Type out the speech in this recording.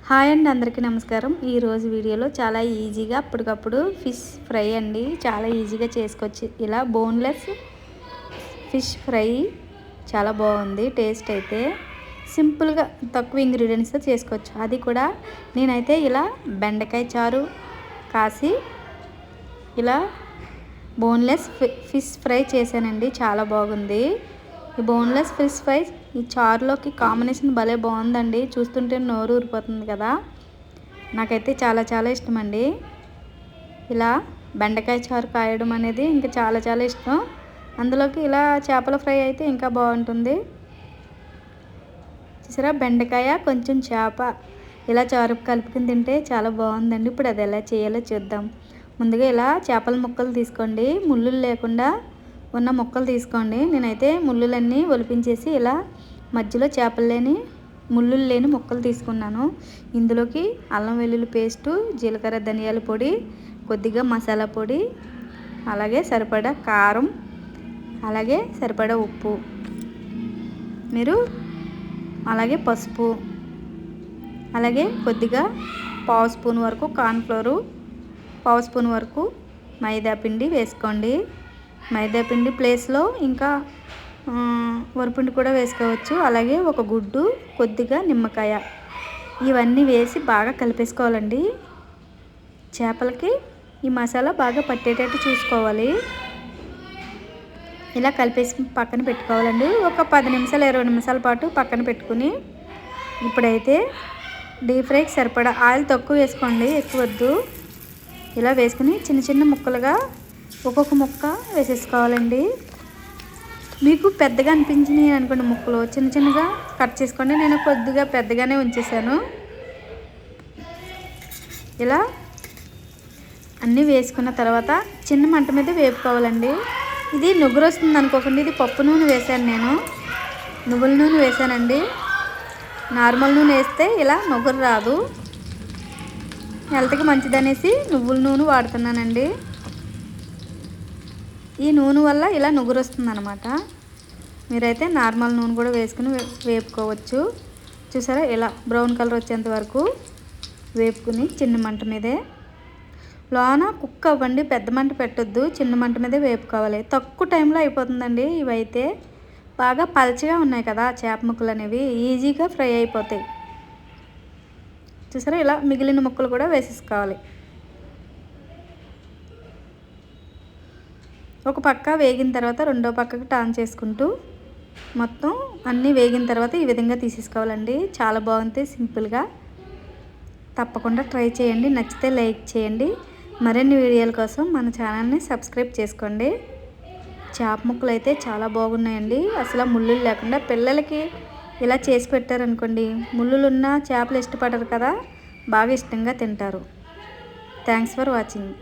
Hi అండి, అందరికీ నమస్కారం. ఈరోజు వీడియోలో చాలా ఈజీగా అప్పటికప్పుడు ఫిష్ ఫ్రై అండి, చాలా ఈజీగా చేసుకోవచ్చు. ఇలా బోన్లెస్ ఫిష్ ఫ్రై చాలా బాగుంది. టేస్ట్ అయితే సింపుల్గా తక్కువ ఇంగ్రీడియంట్స్తో చేసుకోవచ్చు. అది కూడా నేనైతే ఇలా బెండకాయ చారు కాసి ఇలా బోన్లెస్ ఫిష్ ఫ్రై చేశానండి. చాలా బాగుంది. ఈ బోన్లెస్ ఫిష్ ఫ్రై ఈ చారులోకి కాంబినేషన్ భలే బాగుందండి. చూస్తుంటే నోరు ఊరిపోతుంది కదా. నాకైతే చాలా చాలా ఇష్టం అండి. ఇలా బెండకాయ చారు కాయడం అనేది ఇంకా చాలా చాలా ఇష్టం. అందులోకి ఇలా చేపల ఫ్రై అయితే ఇంకా బాగుంటుంది. చూసారా, బెండకాయ కొంచెం చేప ఇలా చారు కలుపుకుని తింటే చాలా బాగుందండి. ఇప్పుడు అది ఎలా చేయాలో చూద్దాం. ముందుగా ఇలా చేపల ముక్కలు తీసుకోండి, ముళ్ళులు లేకుండా ఉన్న ముక్కలు తీసుకోండి. నేనైతే ముళ్ళులన్నీ ఒలిపించేసి ఇలా మధ్యలో చేపలు లేని ముళ్ళులు లేని ముక్కలు తీసుకున్నాను. ఇందులోకి అల్లం వెల్లుల్లి పేస్టు, జీలకర్ర ధనియాల పొడి, కొద్దిగా మసాలా పొడి, అలాగే సరిపడా కారం, అలాగే సరిపడా ఉప్పు, అలాగే పసుపు, అలాగే కొద్దిగా పావు స్పూన్ వరకు కార్న్ఫ్లోరు, పావు స్పూన్ వరకు మైదా పిండి వేసుకోండి. మైదా పిండి ప్లేస్లో ఇంకా వరిపిండి కూడా వేసుకోవచ్చు. అలాగే ఒక గుడ్డు, కొద్దిగా నిమ్మకాయ, ఇవన్నీ వేసి బాగా కలిపేసుకోవాలండి. చేపలకి ఈ మసాలా బాగా పట్టేటట్టు చూసుకోవాలి. ఇలా కలిపేసి పక్కన పెట్టుకోవాలండి. ఒక 10 నిమిషాలు 20 నిమిషాల పాటు పక్కన పెట్టుకుని ఇప్పుడైతే డీప్ ఫ్రైకి సరిపడా ఆయిల్ తక్కువ వేసుకోండి, ఎక్కువ వద్దు. ఇలా వేసుకుని చిన్న చిన్న ముక్కలుగా ఒక్కొక్క ముక్క వేసేసుకోవాలండి. మీకు పెద్దగా అనిపించినాయి అనుకోండి ముక్కలు, చిన్న చిన్నగా కట్ చేసుకోండి. నేను కొద్దిగా పెద్దగానే ఉంచేసాను. ఇలా అన్నీ వేసుకున్న తర్వాత చిన్న మంట మీద వేపుకోవాలండి. ఇది నువ్వులు వస్తుంది అనుకోకండి, ఇది పప్పు నూనె వేసాను, నేను నువ్వుల నూనె వేసానండి. నార్మల్ నూనె వేస్తే ఇలా నువ్వులు రాదు. హెల్త్కి మంచిదనేసి నువ్వుల నూనె వాడుతున్నానండి. ఈ నూనె వల్ల ఇలా నువ్వురు వస్తుంది అనమాట. మీరైతే నార్మల్ నూనె కూడా వేసుకుని వేపుకోవచ్చు. చూసారా, ఇలా బ్రౌన్ కలర్ వచ్చేంత వరకు వేపుకుని చిన్న మంట మీదే లోన కుక్ అవ్వండి. పెద్ద మంట పెట్టొద్దు, చిన్న మంట మీదే వేపుకోవాలి. తక్కువ టైంలో అయిపోతుందండి. ఇవైతే బాగా పలచగా ఉన్నాయి కదా చేప ముక్కలు అనేవి, ఈజీగా ఫ్రై అయిపోతాయి. చూసారా, ఇలా మిగిలిన ముక్కలు కూడా వేసేసుకోవాలి. ఒక పక్క వేగిన తర్వాత రెండో పక్కకి టర్న్ చేసుకుంటూ మొత్తం అన్నీ వేగిన తర్వాత ఈ విధంగా తీసేసుకోవాలండి. చాలా బాగుంది, సింపుల్గా. తప్పకుండా ట్రై చేయండి. నచ్చితే లైక్ చేయండి. మరిన్ని వీడియోల కోసం మన ఛానల్ని సబ్స్క్రైబ్ చేసుకోండి. చేప ముక్కలు అయితే చాలా బాగున్నాయండి. అసలు ముళ్ళులు లేకుండా పిల్లలకి ఇలా చేసి పెట్టారనుకోండి, ముళ్ళులున్న చేపలు ఇష్టపడరు కదా, బాగా ఇష్టంగా తింటారు. Thanks for watching.